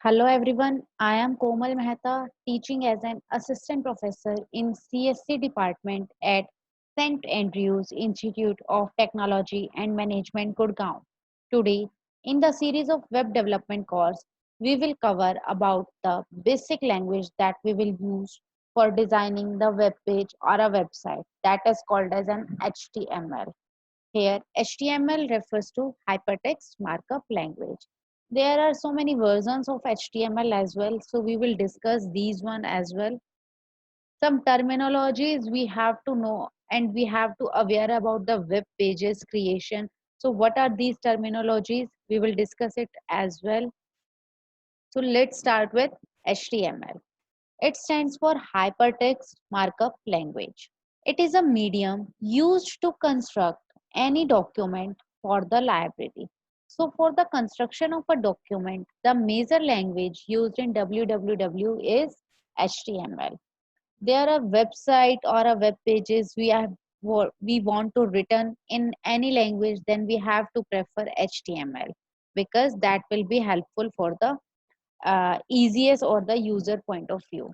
Hello everyone, I am Komal Mehta, teaching as an assistant professor in CSC department at St. Andrews Institute of Technology and Management, Gurgaon. Today, in the series of web development course, we will cover about the basic language that we will use for designing the web page or a website that is called as an HTML. Here, HTML refers to Hypertext Markup Language. There are so many versions of HTML as well, so we will discuss these one as well. Some terminologies we have to know and we have to aware about the web pages creation. So what are these terminologies? We will discuss it as well. So let's start with HTML. It stands for Hypertext Markup Language. It is a medium used to construct any document for the library. So for the construction of a document, the major language used in WWW is HTML. There are website or a web pages we want to written in any language, then we have to prefer HTML because that will be helpful for the easiest or the user point of view.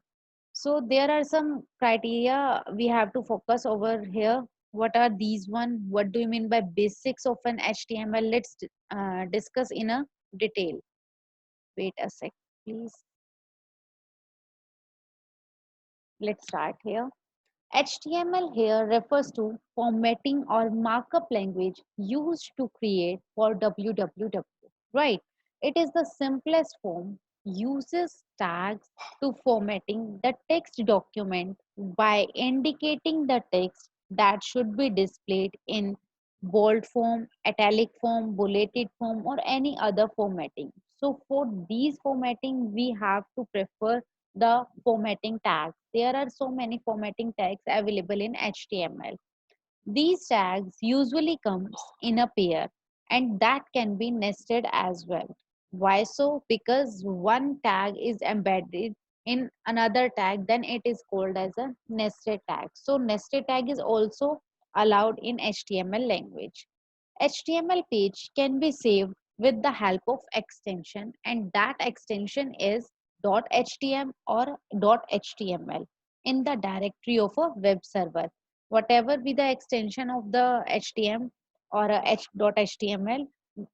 So there are some criteria we have to focus over here. What are these one? What do you mean by basics of an HTML? Let's discuss in a detail. Wait a sec, please. Let's start here. HTML here refers to formatting or markup language used to create for www, right? It is the simplest form, uses tags to formatting the text document by indicating the text that should be displayed in bold form, italic form, bulleted form, or any other formatting. So for these formatting, we have to prefer the formatting tags. There are so many formatting tags available in HTML. These tags usually comes in a pair and that can be nested as well. Why so? Because one tag is embedded in another tag, then it is called as a nested tag. So nested tag is also allowed in HTML language. HTML page can be saved with the help of extension and that extension is .htm or .html in the directory of a web server. Whatever be the extension of the HTML or a .html,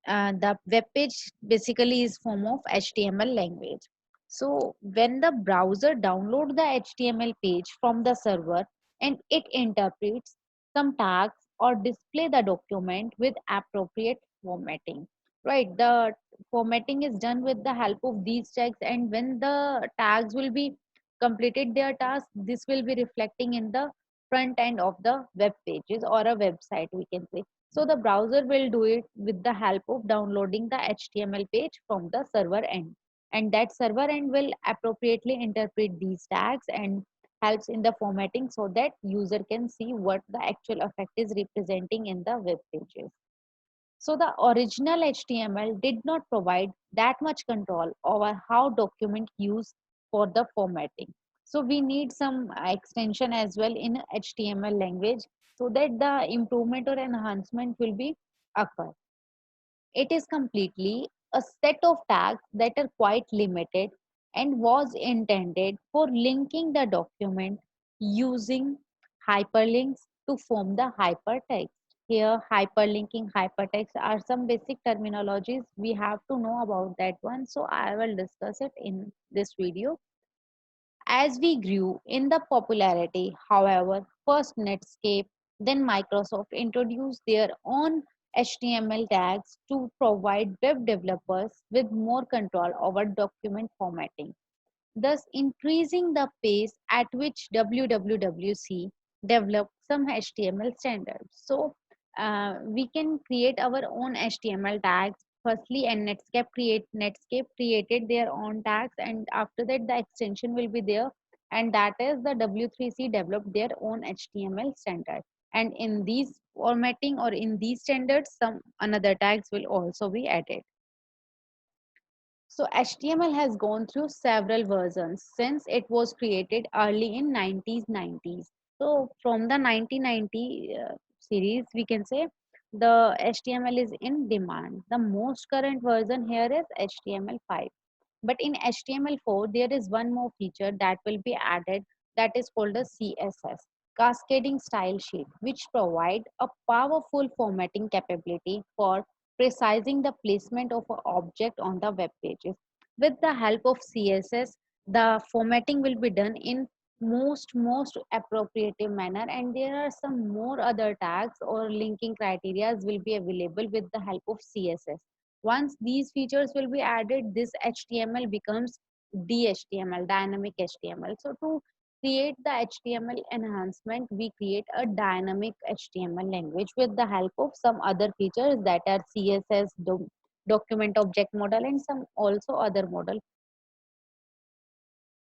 the web page basically is form of HTML language. So when the browser download the HTML page from the server and it interprets some tags or display the document with appropriate formatting, right? The formatting is done with the help of these tags and when the tags will be completed their task, this will be reflecting in the front end of the web pages or a website, we can say. So the browser will do it with the help of downloading the HTML page from the server end, and that server end will appropriately interpret these tags and helps in the formatting so that user can see what the actual effect is representing in the web pages. So the original HTML did not provide that much control over how document used for the formatting. So we need some extension as well in HTML language so that the improvement or enhancement will be occur. It is completely a set of tags that are quite limited and was intended for linking the document using hyperlinks to form the hypertext. Here, hyperlinking, hypertext are some basic terminologies. We have to know about that one. So I will discuss it in this video. As we grew in the popularity, however, first Netscape, then Microsoft introduced their own HTML tags to provide web developers with more control over document formatting, thus increasing the pace at which WWWC developed some HTML standards. So we can create our own HTML tags firstly, and Netscape created their own tags, and after that the extension will be there, and that is the W3C developed their own HTML standard. And in these formatting or in these standards, some another tags will also be added. So HTML has gone through several versions since it was created early in 1990s. So from the 1990 series, we can say the HTML is in demand. The most current version here is HTML5. But in HTML4, there is one more feature that will be added, that is called a CSS, Cascading Style Sheet, which provide a powerful formatting capability for precising the placement of an object on the web pages. With the help of CSS, the formatting will be done in most appropriate manner, and there are some more other tags or linking criteria will be available with the help of CSS. Once these features will be added, this HTML becomes DHTML, dynamic HTML. So to create the HTML enhancement, we create a dynamic HTML language with the help of some other features that are CSS, document object model, and some also other model.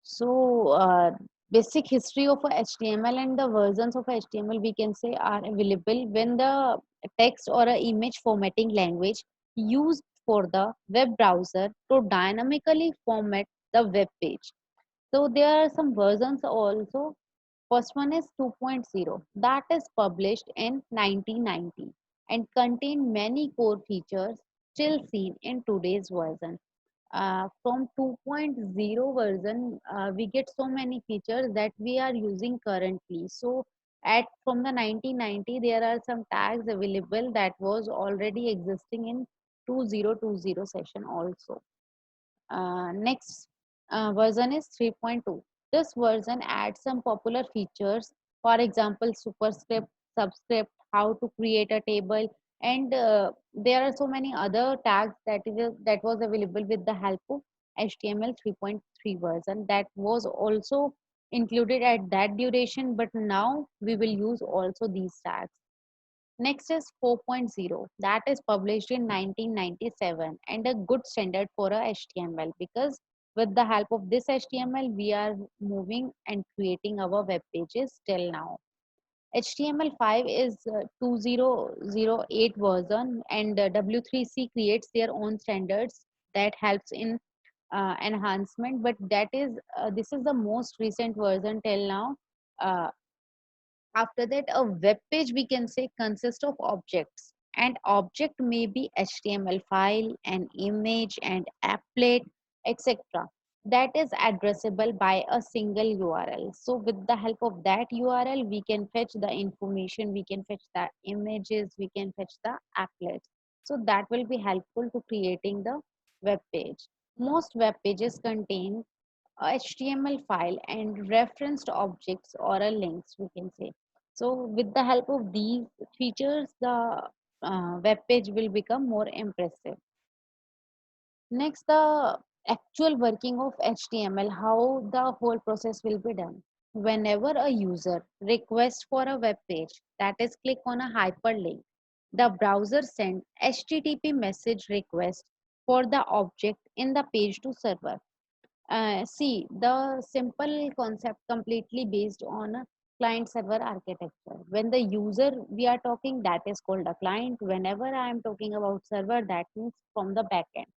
So, basic history of a HTML and the versions of HTML we can say are available when the text or a image formatting language used for the web browser to dynamically format the web page. So, there are some versions also. First one is 2.0 that is published in 1990 and contain many core features still seen in today's version. From 2.0 version, we get so many features that we are using currently. So at from the 1990, there are some tags available that was already existing in 2020 session also. Next version is 3.2. This version adds some popular features, for example, superscript, subscript, how to create a table, and there are so many other tags that was available with the help of HTML 3.3 version that was also included at that duration, but now we will use also these tags. Next is 4.0 that is published in 1997 and a good standard for a HTML, because with the help of this HTML we are moving and creating our web pages till now. HTML5 is 2008 version, and W3C creates their own standards that helps in enhancement, but that is this is the most recent version till now. Uh, After that, a web page we can say consists of objects, and object may be HTML file, an image, and applet, etc. That is addressable by a single URL. So with the help of that URL, we can fetch the information, we can fetch the images, we can fetch the applets. So that will be helpful to creating the web page. Most web pages contain a HTML file and referenced objects or a links we can say. So with the help of these features, the web page will become more impressive. Next, the actual working of HTML, how the whole process will be done. Whenever a user requests for a web page, that is click on a hyperlink, the browser sends HTTP message request for the object in the page to server. See, the simple concept completely based on a client server architecture. When the user we are talking, that is called a client. Whenever I am talking about server, that means from the backend.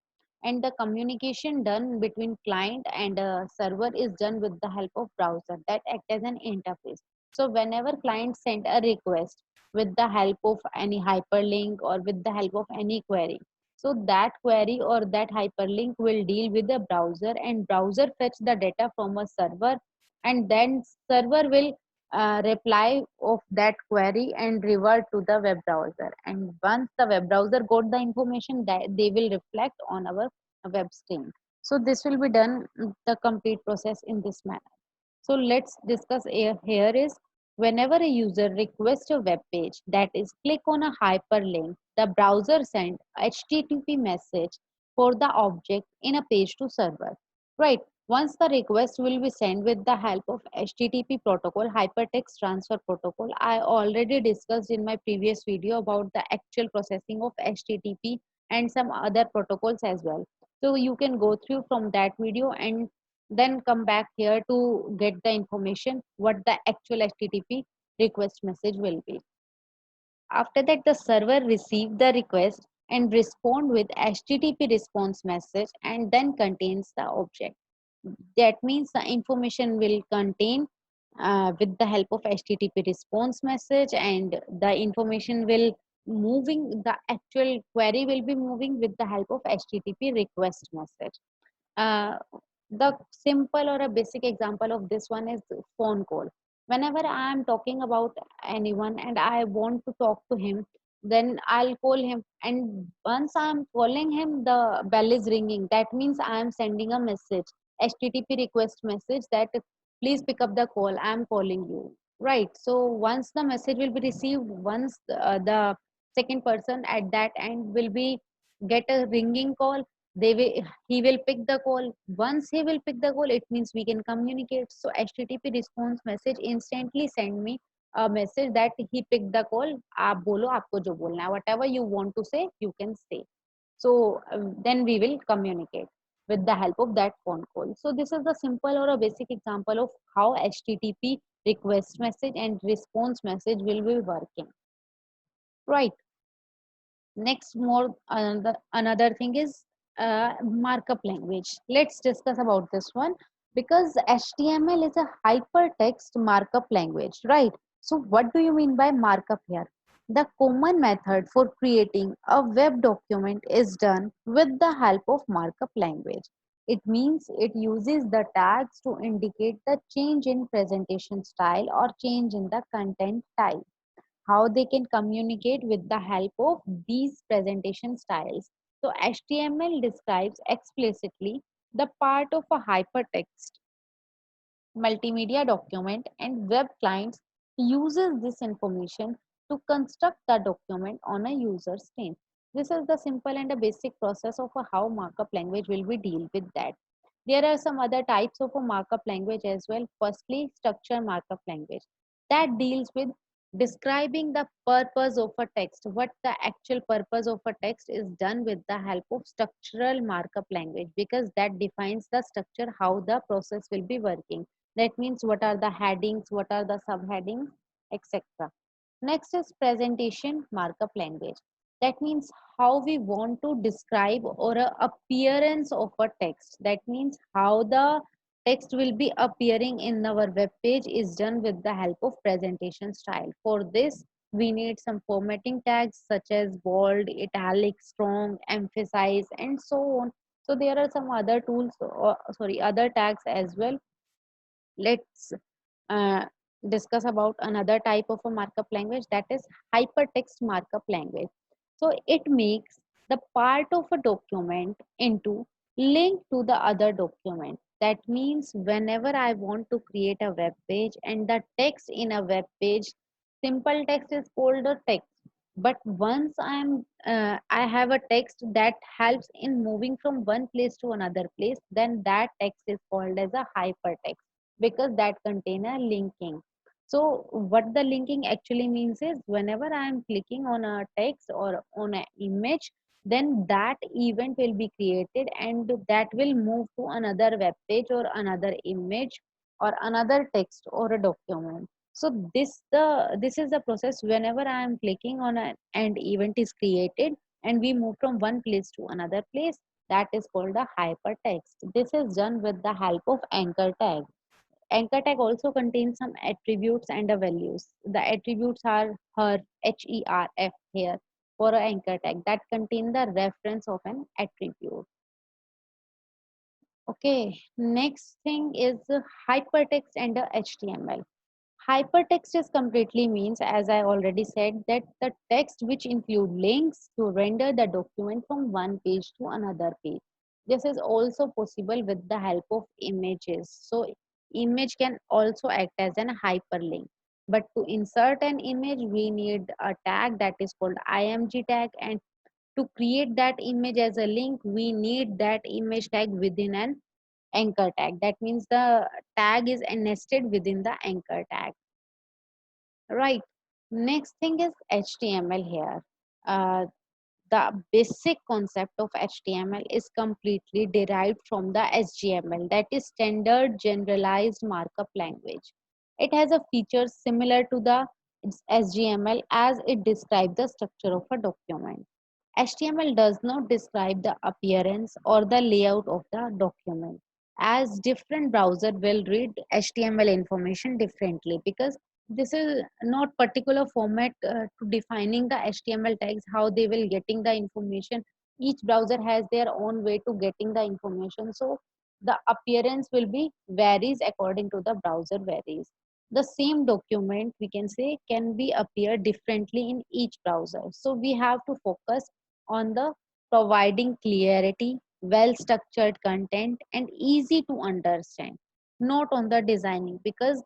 And the communication done between client and server is done with the help of browser that act as an interface. So whenever client send a request with the help of any hyperlink or with the help of any query, so that query or that hyperlink will deal with the browser, and browser fetch the data from a server, and then server will reply of that query and revert to the web browser. And once the web browser got the information, that they will reflect on our web stream. So this will be done the complete process in this manner. So let's discuss here is whenever a user requests a web page, that is click on a hyperlink, the browser send HTTP message for the object in a page to server. Right. Once the request will be sent with the help of HTTP protocol, hypertext transfer protocol. I already discussed in my previous video about the actual processing of HTTP and some other protocols as well. So you can go through from that video and then come back here to get the information what the actual HTTP request message will be. After that, the server receive the request and respond with HTTP response message and then contains the object. That means the information will contain with the help of HTTP response message, and the information will moving, the actual query will be moving with the help of HTTP request message. uh, the simple or a basic example of this one is phone call. Whenever I am talking about anyone and I want to talk to him, then I'll call him, and once I'm calling him, the bell is ringing. That means I am sending a message, http request message, that please pick up the call, I am calling you, right? So once the message will be received, once the second person at that end will be get a ringing call, they will he will pick the call. Once he will pick the call, it means we can communicate. So http response message instantly send me a message that he picked the call. आप बोलो आपको जो बोलना है, whatever you want to say you can say. So then we will communicate with the help of that phone call. So this is the simple or a basic example of how http request message and response message will be working, right? Next, more another thing is markup language. Let's discuss about this one, because HTML is a hypertext markup language, right? So what do you mean by markup here? The common method for creating a web document is done with the help of markup language. It means it uses the tags to indicate the change in presentation style or change in the content type. How they can communicate with the help of these presentation styles. So HTML describes explicitly the part of a hypertext multimedia document, and web clients uses this information to construct the document on a user screen. This is the simple and a basic process of how markup language will be deal with that. There are some other types of a markup language as well. Firstly, structure markup language, that deals with describing the purpose of a text. What the actual purpose of a text is done with the help of structural markup language, because that defines the structure, how the process will be working. That means what are the headings, what are the subheadings, etc. Next is presentation markup language. That means how we want to describe or a appearance of a text. That means how the text will be appearing in our web page is done with the help of presentation style. For this, we need some formatting tags such as bold, italic, strong, emphasize, and so on. So there are some other tools, or sorry, other tags as well. Let's uh, discuss about another type of a markup language, that is hypertext markup language. So it makes the part of a document into link to the other document. That means whenever I want to create a web page and the text in a web page, simple text is called a text. But once I have a text that helps in moving from one place to another place, then that text is called as a hypertext, because that contain a linking. So what the linking actually means is, whenever I am clicking on a text or on an image, then that event will be created and that will move to another web page or another image or another text or a document. So this is the process. Whenever I am clicking on an event is created and we move from one place to another place, that is called a hypertext. This is done with the help of anchor tag. Anchor tag also contains some attributes and the values. The attributes are her, HERF here, for an anchor tag that contain the reference of an attribute. Okay, next thing is hypertext and the HTML. Hypertext is completely means, as I already said, that the text which include links to render the document from one page to another page. This is also possible with the help of images. So image can also act as an hyperlink. But to insert an image, we need a tag that is called img tag, and to create that image as a link, we need that image tag within an anchor tag. That means the tag is nested within the anchor tag. Right. Next thing is HTML here. Uh, the basic concept of HTML is completely derived from the SGML, that is Standard Generalized Markup Language. It has a feature similar to the SGML as it describes the structure of a document. HTML does not describe the appearance or the layout of the document, as different browser will read HTML information differently, because this is not particular format to defining the HTML tags, how they will getting the information. Each browser has their own way to getting the information, so the appearance will be varies according to the browser varies. The same document, we can say, can be appear differently in each browser, so we have to focus on the providing clarity, well structured content and easy to understand, not on the designing, because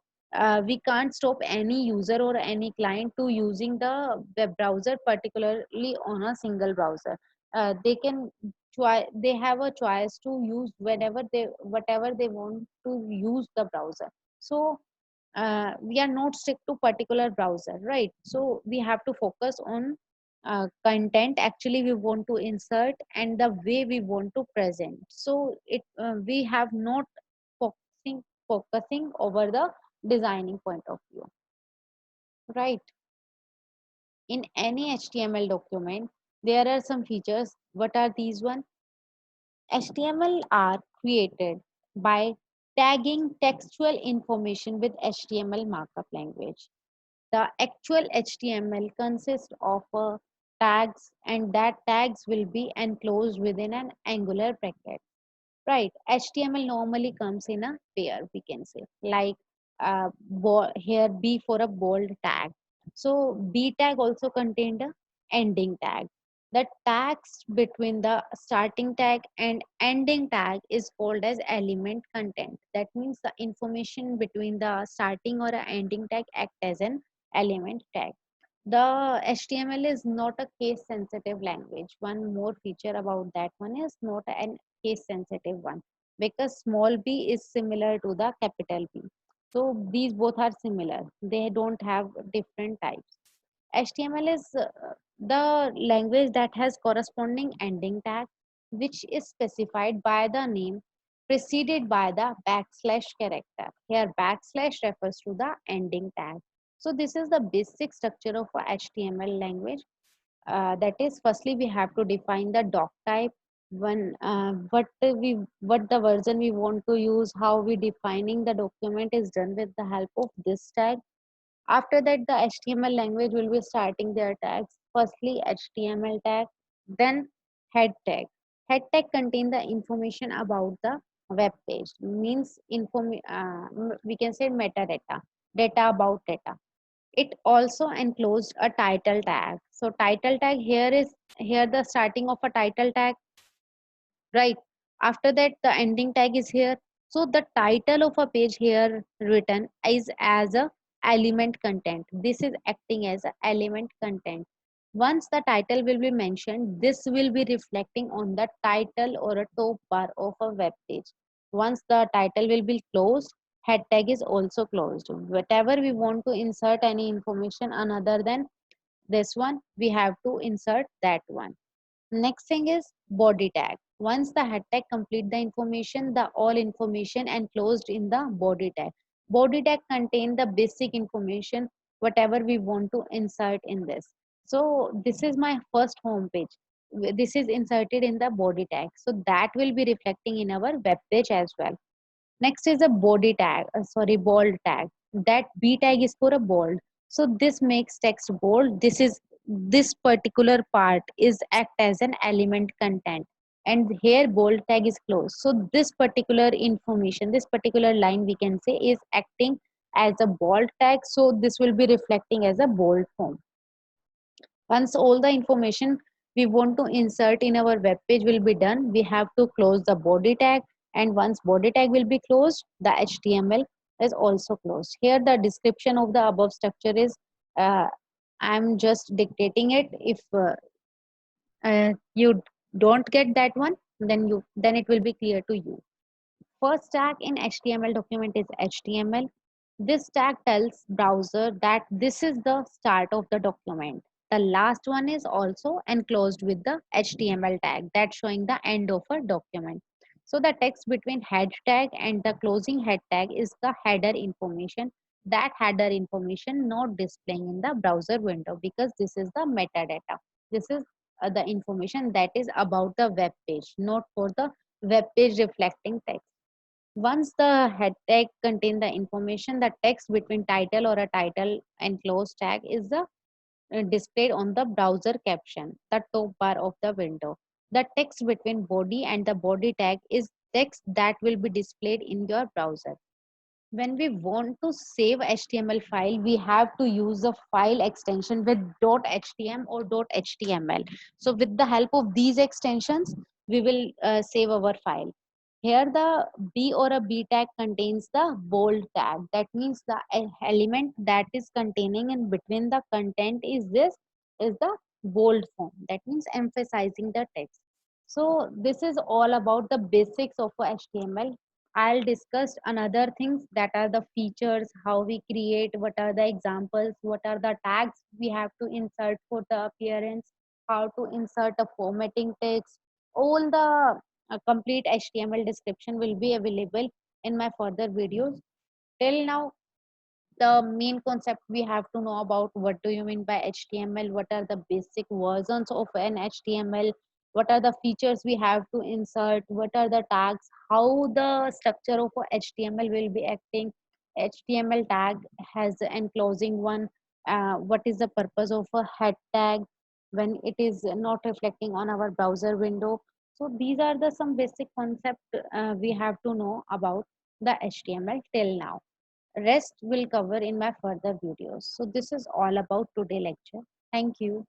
we can't stop any user or any client to using the web browser particularly on a single browser. They can try, they have a choice to use whenever they whatever they want to use the browser. So we are not stick to particular browser, right? So we have to focus on content actually we want to insert and the way we want to present, so it we have not focusing over the designing point of view, right? In any HTML document there are some features. What are these one? HTML are created by tagging textual information with HTML markup language. The actual HTML consists of tags, and that tags will be enclosed within an angular bracket. Right, HTML normally comes in a pair, we can say, like here B for a bold tag. So B tag also contained a ending tag. The tags between the starting tag and ending tag is called as element content. That means the information between the starting or a ending tag act as an element tag. The HTML is not a case sensitive language. One more feature about that one is not an case sensitive one, because small b is similar to the capital B. So these both are similar. They don't have different types. HTML is the language that has corresponding ending tag, which is specified by the name preceded by the backslash character. Here, backslash refers to the ending tag. So this is the basic structure of a HTML language. That is, firstly we have to define the doc type, when what the version we want to use, how we defining the document is done with the help of this tag. After that, the HTML language will be starting their tags. Firstly, HTML tag, then head tag. Head tag contain the information about the web page. Means we can say metadata, data about data. It also enclosed a title tag. So title tag here is here the starting of a title tag, right? After that the ending tag is here. So the title of a page here written is as a element content. This is acting as a element content. Once the title will be mentioned, this will be reflecting on the title or a top bar of a web page. Once the title will be closed, head tag is also closed. Whatever we want to insert any information another than this one, we have to insert that one. Next thing is body tag. Once the head tag complete the information, the all information enclosed in the body tag. Body tag contain the basic information, whatever we want to insert in this. So this is my first home page. This is inserted in the body tag. So that will be reflecting in our web page as well. Next is a body tag, bold tag. That B tag is for a bold. So this makes text bold. This particular part is act as an element content. And here bold tag is closed. So this particular information, this particular line we can say is acting as a bold tag. So this will be reflecting as a bold form. Once all the information we want to insert in our web page will be done, we have to close the body tag. And once body tag will be closed, the HTML is also closed. Here the description of the above structure is, uh, I'm just dictating it. If you don't get that one, then it will be clear to you. First tag in HTML document is HTML. This tag tells browser that this is the start of the document. The last one is also enclosed with the HTML tag that's showing the end of a document. So the text between head tag and the closing head tag is the header information. That header information not displaying in the browser window because this is the metadata. This is the information that is about the web page, not for the web page reflecting text. Once the head tag contain the information, the text between title or a title and close tag is the displayed on the browser caption, the top bar of the window. The text between body and the body tag is text that will be displayed in your browser. When we want to save HTML file, we have to use a file extension with .htm or .html. So with the help of these extensions, we will save our file. Here the B or a B tag contains the bold tag. That means the element that is containing in between the content is the bold form. That means emphasizing the text. So this is all about the basics of HTML. I'll discuss another things that are the features, how we create, what are the examples, what are the tags we have to insert for the appearance, how to insert a formatting text. All the complete HTML description will be available in my further videos. Till now, the main concept we have to know about what do you mean by HTML, what are the basic versions of an HTML, what are the features we have to insert, what are the tags, how the structure of a HTML will be acting. HTML tag has an enclosing one. What is the purpose of a head tag when it is not reflecting on our browser window? So these are the some basic concept we have to know about the HTML till now. Rest will cover in my further videos. So this is all about today lecture. Thank you.